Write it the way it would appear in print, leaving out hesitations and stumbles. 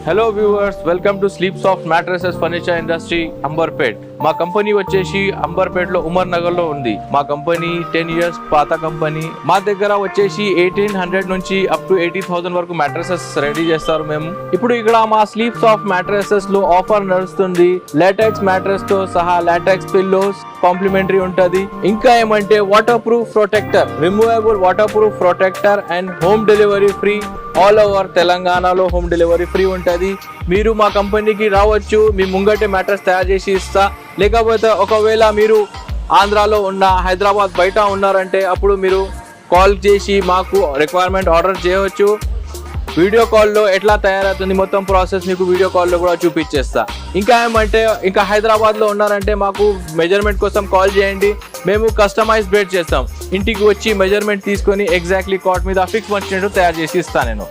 Hello viewers, welcome to sleep soft mattresses furniture industry Amberpet. మా company వచ్చేసి అంబర్పేట్ లో ఉమర్ నగర్ లో ఉంది. మా కంపెనీ 10 ఇయర్స్ పాత కంపెనీ. మా దగ్గర వచ్చేసి 1800 నుంచి అప్ టు 80,000 వరకు మ్యాట్రెసెస్ రెడీ చేస్తారు మేము. ఇప్పుడు ఇక్కడ మా స్లీప్ సాఫ్ట్ మ్యాట్రెసెస్ లో ఆఫర్ నడుస్తుంది. లాటెక్స్ మ్యాట్రెస్ తో సహా లాటెక్స్ పిల్లోస్ కాంప్లిమెంటరీ ఉంటది. ఇంకా ఏమంటే water proof protector, removable water proof protector and home delivery free. All over తెలంగాణలో హోమ్ డెలివరీ ఫ్రీ ఉంటుంది. మీరు మా కంపెనీకి రావచ్చు, మీ ముంగటే మ్యాట్రెస్ తయారు చేసి ఇస్తా. లేకపోతే ఒకవేళ మీరు ఆంధ్రాలో ఉన్న హైదరాబాద్ బయట ఉన్నారంటే అప్పుడు మీరు కాల్ చేసి మాకు రిక్వైర్మెంట్ ఆర్డర్ చేయవచ్చు. వీడియో కాల్లో ఎట్లా తయారవుతుంది మొత్తం ప్రాసెస్ మీకు వీడియో కాల్లో కూడా చూపించేస్తా. ఇంకా ఏమంటే ఇంకా హైదరాబాద్లో ఉన్నారంటే మాకు మెజర్మెంట్ కోసం కాల్ చేయండి. మేము కస్టమైజ్ బెడ్ చేస్తాం. ఇంటికి వచ్చి మెజర్మెంట్ తీసుకొని ఎగ్జాక్ట్లీ కాట్ మీద ఫిక్స్ వచ్చినట్టు తయారు చేసి ఇస్తాను నేను.